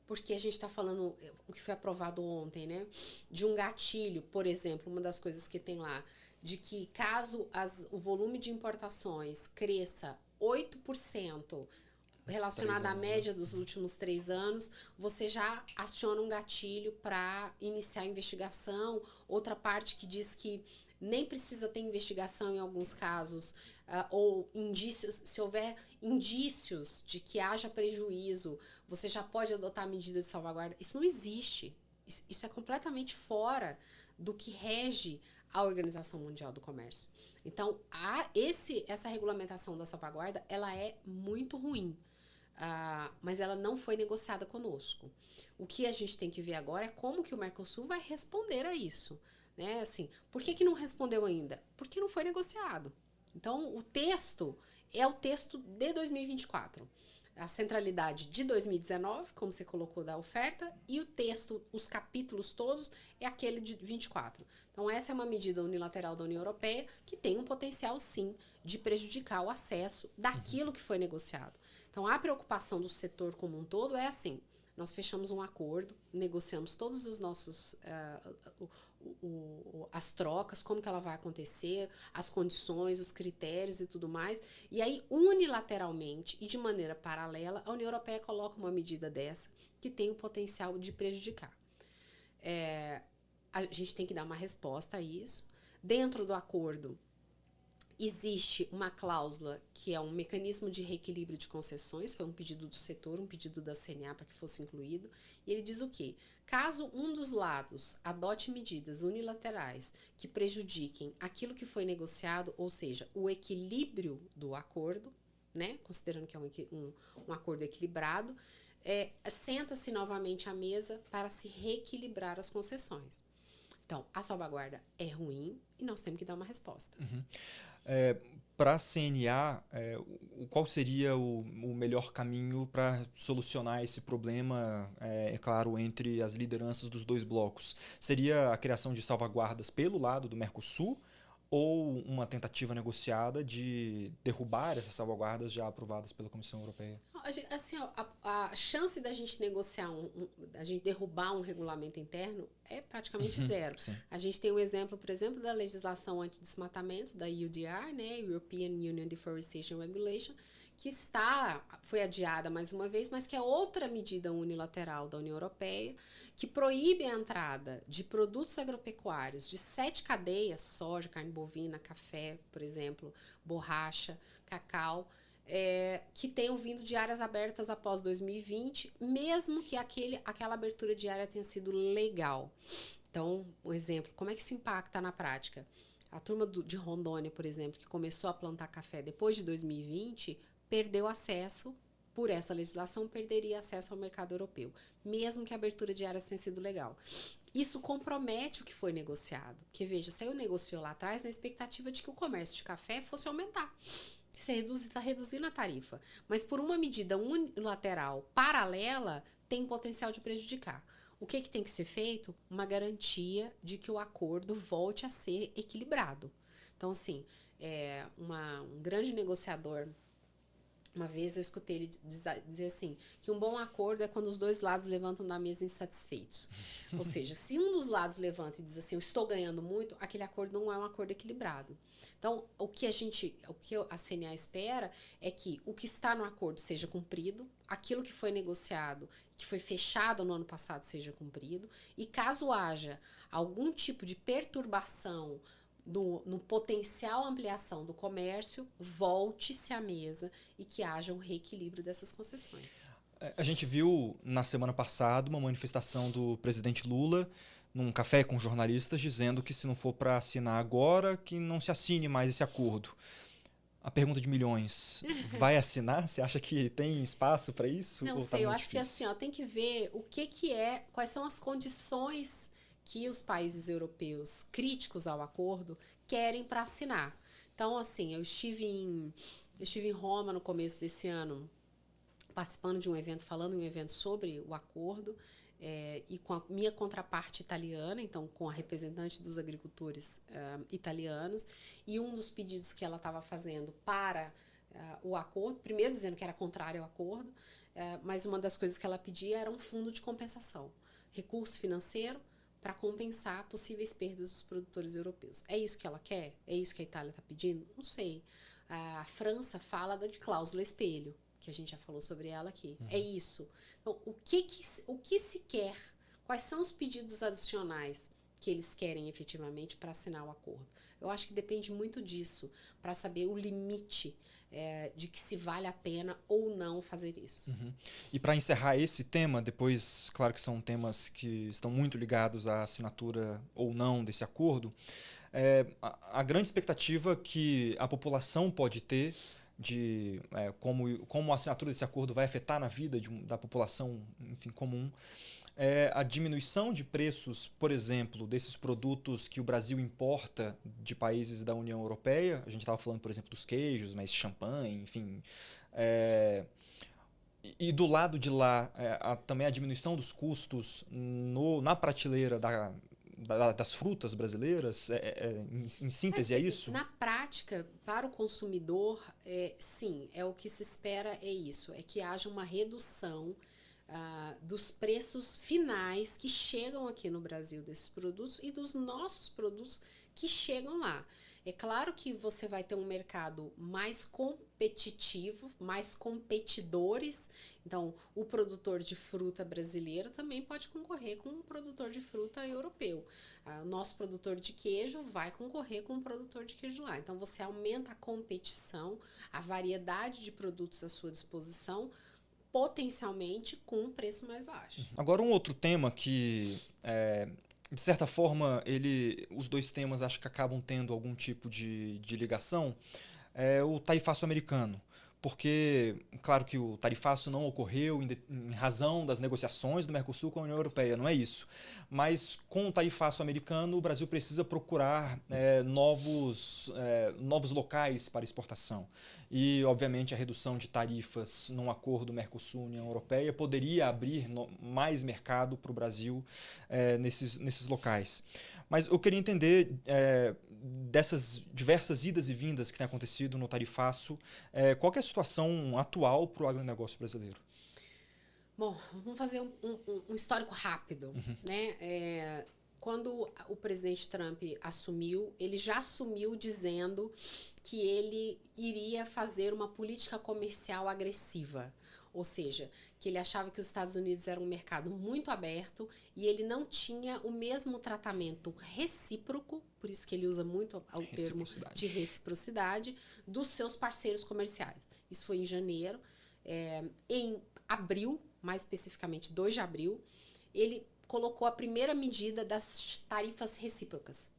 B: porque a gente está falando, o que foi aprovado ontem, né? De um gatilho, por exemplo, uma das coisas que tem lá, de que caso o volume de importações cresça 8%, relacionado à média dos últimos 3 anos, você já aciona um gatilho para iniciar a investigação. Outra parte que diz que nem precisa ter investigação em alguns casos, ou indícios, se houver indícios de que haja prejuízo, você já pode adotar medidas de salvaguarda. Isso não existe. Isso é completamente fora do que rege a Organização Mundial do Comércio. Então, essa regulamentação da salvaguarda, ela é muito ruim. Mas ela não foi negociada conosco. O que a gente tem que ver agora é como que o Mercosul vai responder a isso. Né? Assim, por que não respondeu ainda? Porque não foi negociado. Então, o texto é o texto de 2024. a centralidade de 2019, como você colocou da oferta, e o texto, os capítulos todos, é aquele de 24. Então, essa é uma medida unilateral da União Europeia que tem um potencial, sim, de prejudicar o acesso daquilo que foi negociado. Então, a preocupação do setor como um todo é assim: nós fechamos um acordo, negociamos todos os nossos as trocas, como que ela vai acontecer, as condições, os critérios e tudo mais. E aí, unilateralmente e de maneira paralela, a União Europeia coloca uma medida dessa que tem o potencial de prejudicar. A gente tem que dar uma resposta a isso. Dentro do acordo, existe uma cláusula que é um mecanismo de reequilíbrio de concessões, foi um pedido do setor, um pedido da CNA para que fosse incluído, e ele diz o quê? Caso um dos lados adote medidas unilaterais que prejudiquem aquilo que foi negociado, ou seja, o equilíbrio do acordo, né, considerando que é um acordo equilibrado, senta-se novamente à mesa para se reequilibrar as concessões. Então, a salvaguarda é ruim e nós temos que dar uma resposta.
A: Para a CNA, qual seria o melhor caminho para solucionar esse problema, claro, entre as lideranças dos dois blocos? Seria a criação de salvaguardas pelo lado do Mercosul ou uma tentativa negociada de derrubar essas salvaguardas já aprovadas pela Comissão Europeia?
B: Assim, a chance da gente negociar, a gente derrubar um regulamento interno é praticamente zero.
A: Sim.
B: A gente tem um exemplo, por exemplo, da legislação anti-desmatamento, da EUDR, né, European Union Deforestation Regulation, que foi adiada mais uma vez, mas que é outra medida unilateral da União Europeia, que proíbe a entrada de produtos agropecuários de 7 cadeias, soja, carne bovina, café, por exemplo, borracha, cacau, que tenham vindo de áreas abertas após 2020, mesmo que aquela abertura de área tenha sido legal. Então, um exemplo, como é que isso impacta na prática? A turma de Rondônia, por exemplo, que começou a plantar café depois de 2020, perdeu acesso, por essa legislação, perderia acesso ao mercado europeu, mesmo que a abertura de áreas tenha sido legal. Isso compromete o que foi negociado. Porque, veja, se eu negociou lá atrás na expectativa de que o comércio de café fosse aumentar. Você está reduzindo a tarifa. Mas por uma medida unilateral paralela, tem potencial de prejudicar. O que tem que ser feito? Uma garantia de que o acordo volte a ser equilibrado. Então, assim, um grande negociador, uma vez eu escutei ele dizer assim, que um bom acordo é quando os dois lados levantam da mesa insatisfeitos. Ou seja, se um dos lados levanta e diz assim, eu estou ganhando muito, aquele acordo não é um acordo equilibrado. Então, o que a CNA espera é que o que está no acordo seja cumprido, aquilo que foi negociado, que foi fechado no ano passado seja cumprido, e caso haja algum tipo de perturbação no potencial ampliação do comércio, volte-se à mesa e que haja um reequilíbrio dessas concessões.
A: A gente viu na semana passada uma manifestação do presidente Lula num café com jornalistas dizendo que se não for para assinar agora, que não se assine mais esse acordo. A pergunta de milhões, vai assinar? Você acha que tem espaço para isso?
B: Não sei, eu acho que assim, tem que ver quais são as condições que os países europeus críticos ao acordo querem para assinar. Então, assim, eu estive em Roma no começo desse ano, participando de um evento, falando em um evento sobre o acordo, e com a minha contraparte italiana, então com a representante dos agricultores italianos, e um dos pedidos que ela estava fazendo para o acordo, primeiro dizendo que era contrário ao acordo, mas uma das coisas que ela pedia era um fundo de compensação, recurso financeiro, para compensar possíveis perdas dos produtores europeus. É isso que ela quer? É isso que a Itália está pedindo? Não sei. A França fala de cláusula espelho, que a gente já falou sobre ela aqui. É isso. Então, o que se quer? Quais são os pedidos adicionais que eles querem efetivamente para assinar o acordo? Eu acho que depende muito disso, para saber o limite de que se vale a pena ou não fazer isso.
A: E para encerrar esse tema, depois, claro que são temas que estão muito ligados à assinatura ou não desse acordo, a grande expectativa que a população pode ter de como a assinatura desse acordo vai afetar na vida da população, enfim, comum, a diminuição de preços, por exemplo, desses produtos que o Brasil importa de países da União Europeia. A gente estava falando, por exemplo, dos queijos, mas champanhe, enfim. E do lado de lá, também a diminuição dos custos na prateleira das frutas brasileiras, em síntese, é isso?
B: Na prática, para o consumidor, sim, o que se espera é isso, é que haja uma redução dos preços finais que chegam aqui no Brasil desses produtos e dos nossos produtos que chegam lá. É claro que você vai ter um mercado mais competitivo, mais competidores. Então, o produtor de fruta brasileiro também pode concorrer com um produtor de fruta europeu. O nosso produtor de queijo vai concorrer com um produtor de queijo lá. Então, você aumenta a competição, a variedade de produtos à sua disposição, potencialmente com um preço mais baixo.
A: Agora, um outro tema que, de certa forma, os dois temas acho que acabam tendo algum tipo de ligação, é o tarifaço americano. Porque, claro que o tarifaço não ocorreu em razão das negociações do Mercosul com a União Europeia, não é isso. Mas com o tarifaço americano, o Brasil precisa procurar novos locais para exportação. E, obviamente, a redução de tarifas num acordo Mercosul-União Europeia poderia abrir mais mercado para o Brasil nesses locais. Mas eu queria entender dessas diversas idas e vindas que têm acontecido no tarifaço, qual que é a situação atual para o agronegócio brasileiro?
B: Bom, vamos fazer um histórico rápido, né? Quando o presidente Trump assumiu, ele já assumiu dizendo que ele iria fazer uma política comercial agressiva. Ou seja, que ele achava que os Estados Unidos era um mercado muito aberto e ele não tinha o mesmo tratamento recíproco, por isso que ele usa muito o termo de reciprocidade, dos seus parceiros comerciais. Isso foi em janeiro. Em abril, mais especificamente 2 de abril, ele colocou a primeira medida das tarifas recíprocas.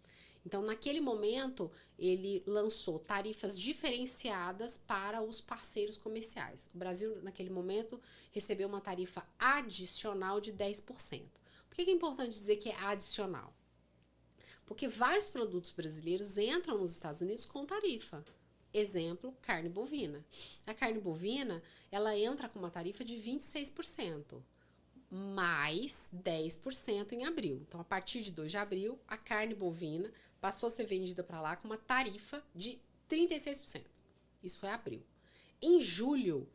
B: Então, naquele momento, ele lançou tarifas diferenciadas para os parceiros comerciais. O Brasil, naquele momento, recebeu uma tarifa adicional de 10%. Por que é importante dizer que é adicional? Porque vários produtos brasileiros entram nos Estados Unidos com tarifa. Exemplo, carne bovina. A carne bovina, ela entra com uma tarifa de 26%. Mais 10% em abril. Então, a partir de 2 de abril, a carne bovina passou a ser vendida para lá com uma tarifa de 36%. Isso foi abril. Em julho,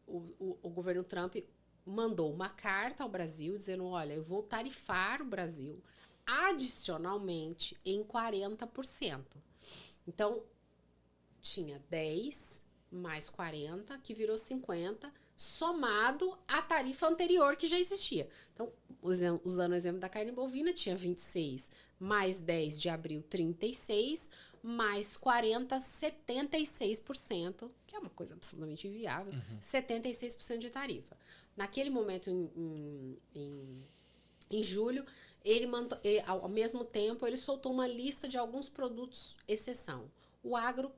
B: o governo Trump mandou uma carta ao Brasil dizendo, olha, eu vou tarifar o Brasil adicionalmente em 40%. Então, tinha 10 mais 40, que virou 50%, somado à tarifa anterior que já existia. Então, usando o exemplo da carne bovina, tinha 26, mais 10 de abril, 36, mais 40, 76%, que é uma coisa absolutamente inviável, 76% de tarifa. Naquele momento, em julho, ao mesmo tempo, ele soltou uma lista de alguns produtos exceção. O agro,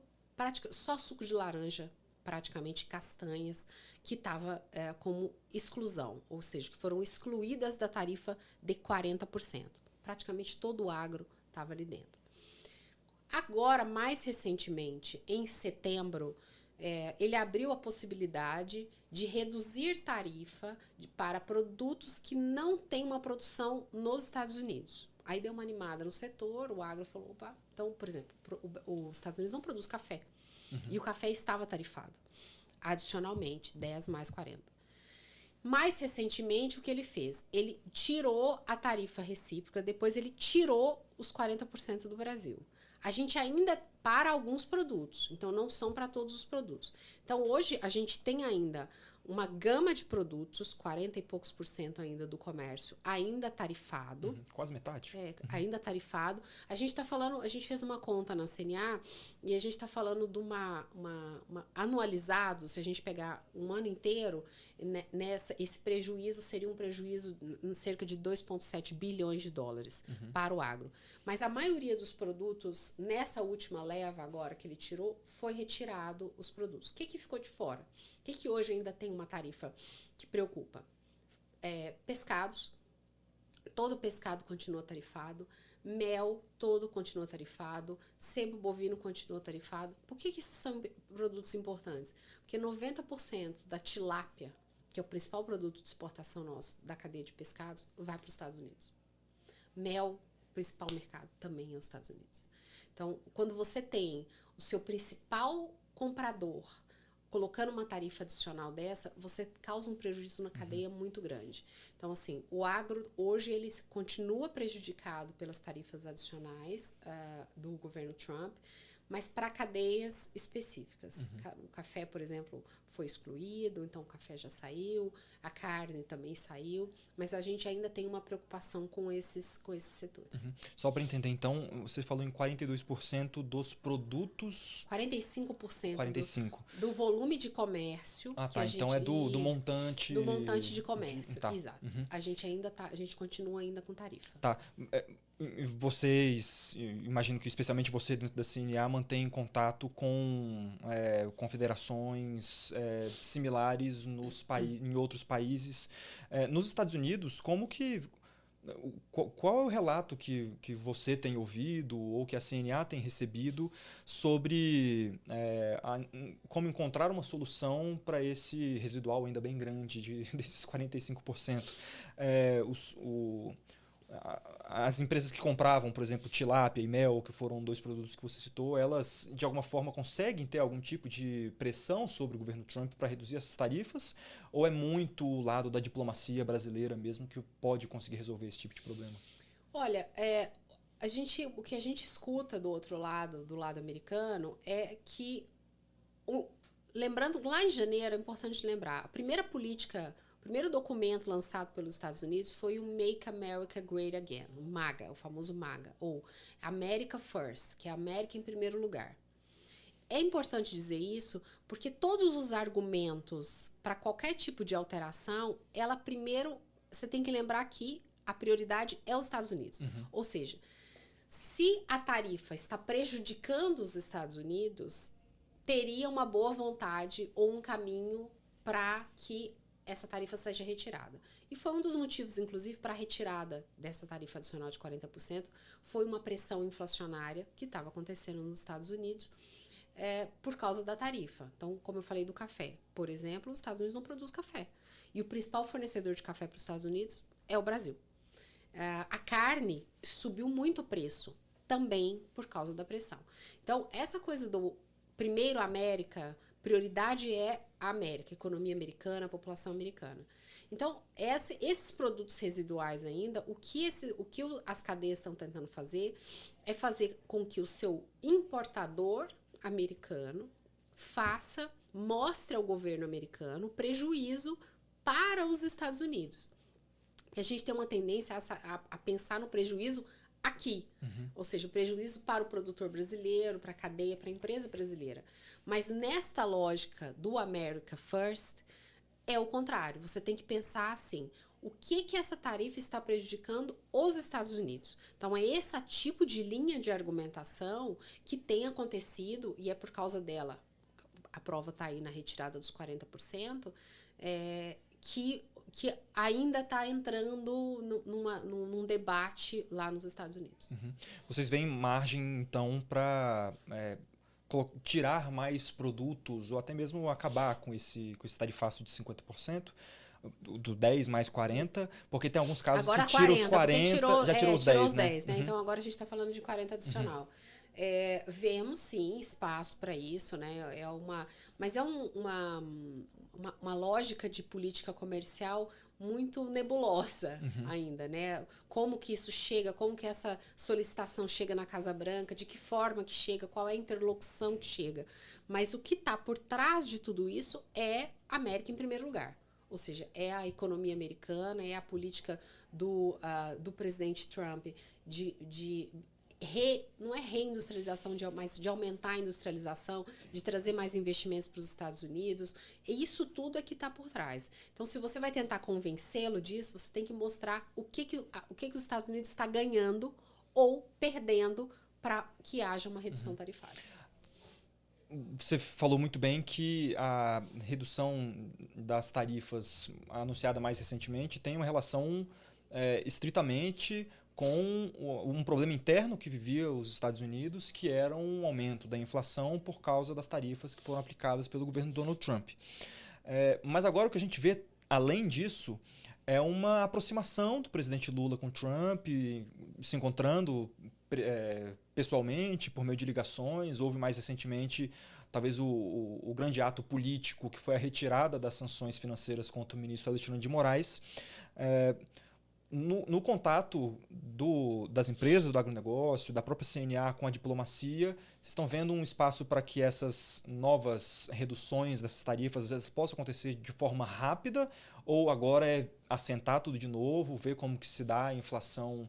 B: só suco de laranja, praticamente castanhas, que estava como exclusão, ou seja, que foram excluídas da tarifa de 40%. Praticamente todo o agro estava ali dentro. Agora, mais recentemente, em setembro, ele abriu a possibilidade de reduzir tarifa para produtos que não têm uma produção nos Estados Unidos. Aí deu uma animada no setor, o agro falou, opa, então, por exemplo, os Estados Unidos não produz café. E o café estava tarifado. Adicionalmente, 10 mais 40. Mais recentemente, o que ele fez? Ele tirou a tarifa recíproca, depois ele tirou os 40% do Brasil. A gente ainda, para alguns produtos, então não são para todos os produtos. Então, hoje, a gente tem ainda uma gama de produtos, 40 e poucos % ainda do comércio, ainda tarifado.
A: Quase metade.
B: Ainda tarifado. A gente fez uma conta na CNA e a gente está falando de uma anualizado, se a gente pegar um ano inteiro, esse prejuízo seria um prejuízo de cerca de 2,7 bilhões de dólares para o agro. Mas a maioria dos produtos, nessa última leva agora que ele tirou, foi retirado os produtos. O que ficou de fora? O que hoje ainda tem uma tarifa que preocupa? Pescados. Todo pescado continua tarifado. Mel todo continua tarifado, sebo bovino continua tarifado. Por que esses são produtos importantes? Porque 90% da tilápia, que é o principal produto de exportação nosso da cadeia de pescados, vai para os Estados Unidos. Mel, principal mercado, também é os Estados Unidos. Então, quando você tem o seu principal comprador colocando uma tarifa adicional dessa, você causa um prejuízo na cadeia muito grande. Então, assim, o agro, hoje, ele continua prejudicado pelas tarifas adicionais do governo Trump, mas para cadeias específicas. O café, por exemplo, foi excluído, então o café já saiu, a carne também saiu, mas a gente ainda tem uma preocupação com esses setores.
A: Só para entender, então, você falou em 42% dos produtos...
B: 45%. Do volume de comércio que a gente...
A: Então é do montante...
B: Do montante de comércio, exato. A gente continua ainda com tarifa.
A: Tá. Vocês, imagino que especialmente você dentro da CNA, mantém contato com confederações similares em outros países. Nos Estados Unidos, qual é o relato que você tem ouvido ou que a CNA tem recebido sobre como encontrar uma solução para esse residual ainda bem grande desses 45%? As empresas que compravam, por exemplo, tilápia e mel, que foram 2 produtos que você citou, elas de alguma forma conseguem ter algum tipo de pressão sobre o governo Trump para reduzir essas tarifas? Ou é muito o lado da diplomacia brasileira mesmo que pode conseguir resolver esse tipo de problema?
B: Olha, o que a gente escuta do outro lado, do lado americano, é que, lembrando, lá em janeiro, é importante lembrar, a primeira política... O primeiro documento lançado pelos Estados Unidos foi o Make America Great Again, o MAGA, o famoso MAGA, ou America First, que é a América em primeiro lugar. É importante dizer isso porque todos os argumentos para qualquer tipo de alteração, primeiro, você tem que lembrar que a prioridade é os Estados Unidos. Ou seja, se a tarifa está prejudicando os Estados Unidos, teria uma boa vontade ou um caminho para que essa tarifa seja retirada. E foi um dos motivos, inclusive, para a retirada dessa tarifa adicional de 40%, foi uma pressão inflacionária que estava acontecendo nos Estados Unidos por causa da tarifa. Então, como eu falei do café, por exemplo, os Estados Unidos não produzem café. E o principal fornecedor de café para os Estados Unidos é o Brasil. A carne subiu muito o preço, também por causa da pressão. Então, essa coisa do primeiro América... Prioridade é a América, a economia americana, a população americana. Então, esses produtos residuais ainda, o que as cadeias estão tentando fazer é fazer com que o seu importador americano mostre ao governo americano prejuízo para os Estados Unidos. Porque a gente tem uma tendência a pensar no prejuízo aqui, ou seja, o prejuízo para o produtor brasileiro, para a cadeia, para a empresa brasileira. Mas nesta lógica do America First, é o contrário. Você tem que pensar assim, o que essa tarifa está prejudicando os Estados Unidos? Então, é esse tipo de linha de argumentação que tem acontecido, e é por causa dela, a prova está aí na retirada dos 40%, que ainda está entrando num debate lá nos Estados Unidos.
A: Vocês veem margem, então, para tirar mais produtos ou até mesmo acabar com esse tarifaço de 50%? Do 10 mais 40, porque tem alguns casos
B: agora
A: que tira os 40, já tirou os 10, né?
B: né? Então agora a gente está falando de 40 adicional. Vemos sim espaço para isso, né? Mas é uma lógica de política comercial muito nebulosa ainda, né? Como que isso chega, como que essa solicitação chega na Casa Branca, de que forma que chega, qual é a interlocução que chega. Mas o que está por trás de tudo isso é a América em primeiro lugar. Ou seja, é a economia americana, é a política do presidente Trump não é reindustrialização, mas de aumentar a industrialização, de trazer mais investimentos para os Estados Unidos. E isso tudo é que está por trás. Então, se você vai tentar convencê-lo disso, você tem que mostrar o que os Estados Unidos está ganhando ou perdendo para que haja uma redução tarifária.
A: Você falou muito bem que a redução das tarifas anunciada mais recentemente tem uma relação estritamente com um problema interno que vivia os Estados Unidos, que era um aumento da inflação por causa das tarifas que foram aplicadas pelo governo Donald Trump. Mas agora o que a gente vê, além disso, é uma aproximação do presidente Lula com Trump, se encontrando pessoalmente, por meio de ligações. Houve mais recentemente, talvez, o grande ato político, que foi a retirada das sanções financeiras contra o ministro Alexandre de Moraes. No contato das empresas do agronegócio, da própria CNA com a diplomacia, vocês estão vendo um espaço para que essas novas reduções dessas tarifas possam acontecer de forma rápida, ou agora é assentar tudo de novo, ver como que se dá a inflação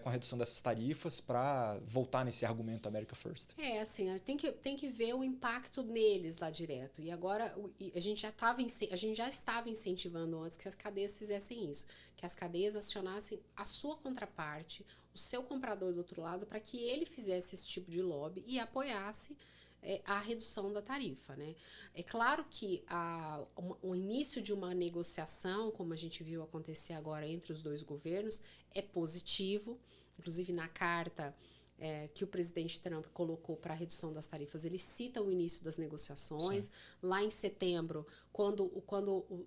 A: com a redução dessas tarifas para voltar nesse argumento America First?
B: Assim, tem que ver o impacto neles lá direto. E agora a gente já estava incentivando antes que as cadeias fizessem isso, que as cadeias acionassem a sua contraparte, o seu comprador do outro lado, para que ele fizesse esse tipo de lobby e apoiasse a redução da tarifa, né? É claro que o início de uma negociação, como a gente viu acontecer agora entre os dois governos, é positivo. Inclusive, na carta que o presidente Trump colocou para a redução das tarifas, ele cita o início das negociações. Sim. Lá em setembro, quando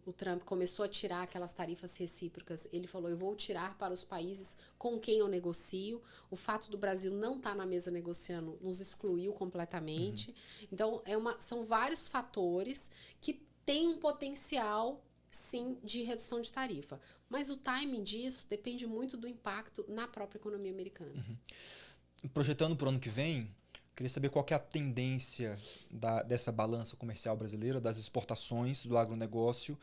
B: o Trump começou a tirar aquelas tarifas recíprocas, ele falou: eu vou tirar para os países com quem eu negocio. O fato do Brasil não estar na mesa negociando nos excluiu completamente. Uhum. Então, são vários fatores que têm um potencial, sim, de redução de tarifa. Mas o timing disso depende muito do impacto na própria economia americana.
A: Uhum. Projetando para o ano que vem, queria saber qual que é a tendência dessa balança comercial brasileira, das exportações do agronegócio,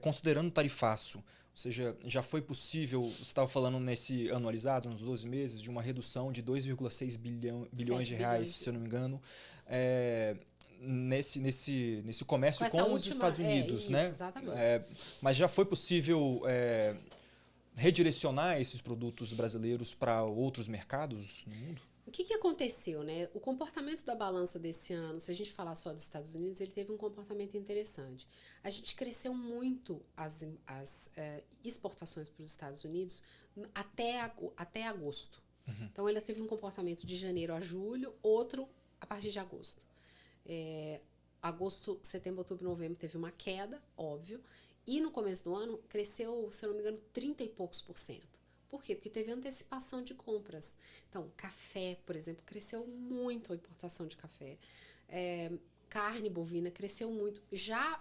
A: considerando o tarifaço. Ou seja, já foi possível, você estava falando nesse anualizado, nos 12 meses, de uma redução de 2,6 bilhões de reais, se eu não me engano, nesse comércio com os Estados Unidos.
B: Isso,
A: né?
B: Exatamente.
A: Mas já foi possível redirecionar esses produtos brasileiros para outros mercados no mundo?
B: O que aconteceu, né? O comportamento da balança desse ano, se a gente falar só dos Estados Unidos, ele teve um comportamento interessante. A gente cresceu muito as exportações para os Estados Unidos até agosto. Uhum. Então, ele teve um comportamento de janeiro a julho, outro a partir de agosto. Agosto, setembro, outubro, novembro teve uma queda, óbvio. E no começo do ano, cresceu, se eu não me engano, 30 e poucos %. Por quê? Porque teve antecipação de compras. Então, café, por exemplo, cresceu muito a importação de café. Carne bovina cresceu muito. Já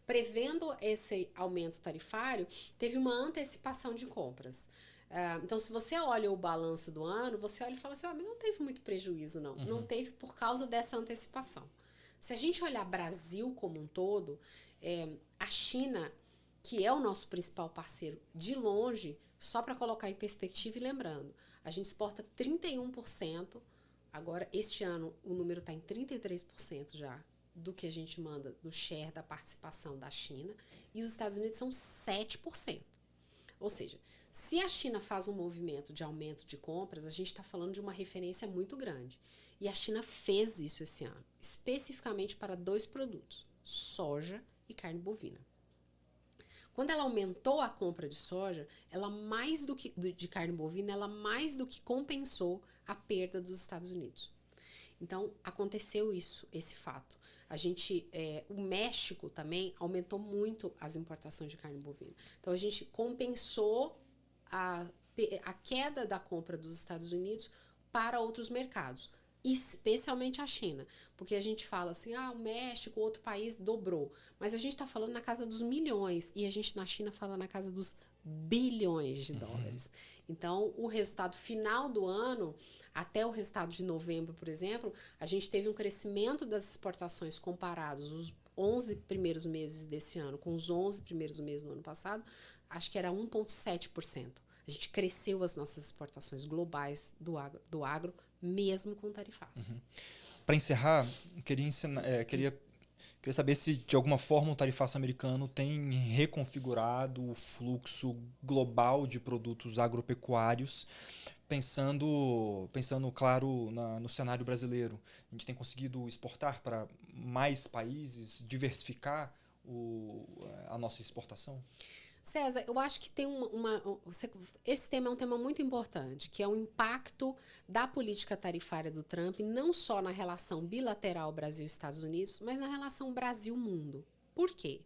B: prevendo esse aumento tarifário, teve uma antecipação de compras. Então, se você olha o balanço do ano, você olha e fala assim, mas não teve muito prejuízo, não. Uhum. Não teve por causa dessa antecipação. Se a gente olhar Brasil como um todo, a China, que é o nosso principal parceiro de longe, só para colocar em perspectiva e lembrando, a gente exporta 31%, agora este ano o número está em 33% já do que a gente manda do share da participação da China, e os Estados Unidos são 7%. Ou seja, se a China faz um movimento de aumento de compras, a gente está falando de uma referência muito grande. E a China fez isso esse ano, especificamente para 2 produtos, soja e carne bovina. Quando ela aumentou a compra de soja, de carne bovina, ela mais do que compensou a perda dos Estados Unidos. Então, aconteceu esse fato. O México também aumentou muito as importações de carne bovina. Então, a gente compensou a queda da compra dos Estados Unidos para outros mercados, especialmente a China. Porque a gente fala assim, o México, outro país, dobrou. Mas a gente está falando na casa dos milhões, e a gente na China fala na casa dos bilhões de dólares. Então, o resultado final do ano, até o resultado de novembro, por exemplo, a gente teve um crescimento das exportações comparados os 11 primeiros meses desse ano com os 11 primeiros meses do ano passado, acho que era 1,7%. A gente cresceu as nossas exportações globais do agro mesmo com tarifaço.
A: Uhum. Para encerrar, queria saber se, de alguma forma, o tarifaço americano tem reconfigurado o fluxo global de produtos agropecuários, pensando claro, no cenário brasileiro. A gente tem conseguido exportar para mais países, diversificar a nossa exportação?
B: César, eu acho que tem esse tema é um tema muito importante, que é o impacto da política tarifária do Trump, não só na relação bilateral Brasil-Estados Unidos, mas na relação Brasil-mundo. Por quê?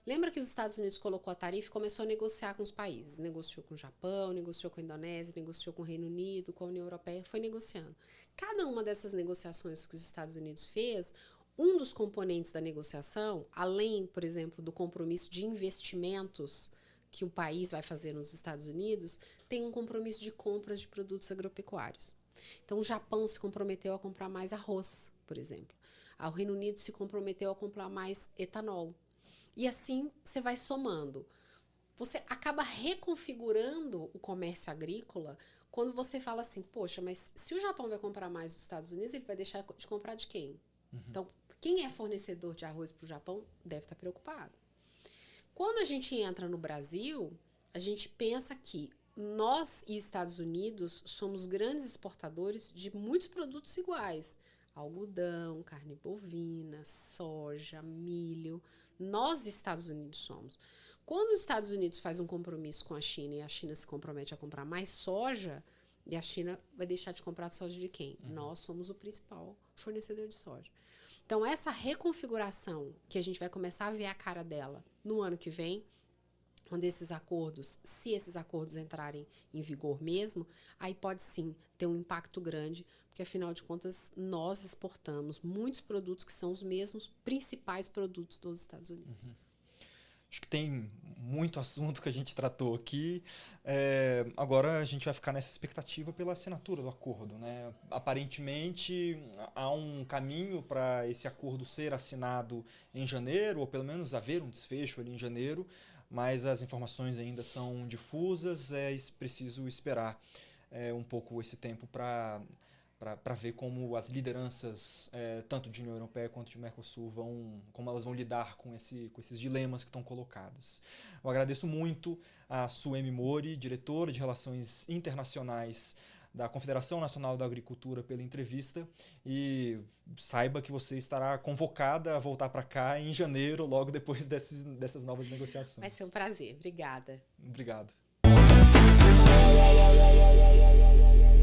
B: Lembra que os Estados Unidos colocou a tarifa e começou a negociar com os países. Negociou com o Japão, negociou com a Indonésia, negociou com o Reino Unido, com a União Europeia, foi negociando. Cada uma dessas negociações que os Estados Unidos fez, um dos componentes da negociação, além, por exemplo, do compromisso de investimentos que o país vai fazer nos Estados Unidos, tem um compromisso de compras de produtos agropecuários. Então, o Japão se comprometeu a comprar mais arroz, por exemplo. O Reino Unido se comprometeu a comprar mais etanol. E assim você vai somando. Você acaba reconfigurando o comércio agrícola quando você fala assim, poxa, mas se o Japão vai comprar mais dos Estados Unidos, ele vai deixar de comprar de quem? Então, quem é fornecedor de arroz para o Japão deve estar preocupado. Quando a gente entra no Brasil, a gente pensa que nós e Estados Unidos somos grandes exportadores de muitos produtos iguais. Algodão, carne bovina, soja, milho. Nós, Estados Unidos, somos. Quando os Estados Unidos faz um compromisso com a China e a China se compromete a comprar mais soja, e a China vai deixar de comprar soja de quem? Nós somos o principal fornecedor de soja. Então, essa reconfiguração, que a gente vai começar a ver a cara dela no ano que vem, quando esses acordos, se esses acordos entrarem em vigor mesmo, aí pode sim ter um impacto grande, porque afinal de contas nós exportamos muitos produtos que são os mesmos principais produtos dos Estados Unidos.
A: Acho que tem muito assunto que a gente tratou aqui. Agora a gente vai ficar nessa expectativa pela assinatura do acordo, né? Aparentemente há um caminho para esse acordo ser assinado em janeiro, ou pelo menos haver um desfecho ali em janeiro, mas as informações ainda são difusas, é preciso esperar um pouco esse tempo para ver como as lideranças, tanto de União Europeia quanto de Mercosul, como elas vão lidar com esses dilemas que estão colocados. Eu agradeço muito a Suemi Mori, diretora de Relações Internacionais da Confederação Nacional da Agricultura, pela entrevista, e saiba que você estará convocada a voltar para cá em janeiro, logo depois dessas novas negociações.
B: Vai ser um prazer. Obrigada.
A: Obrigado.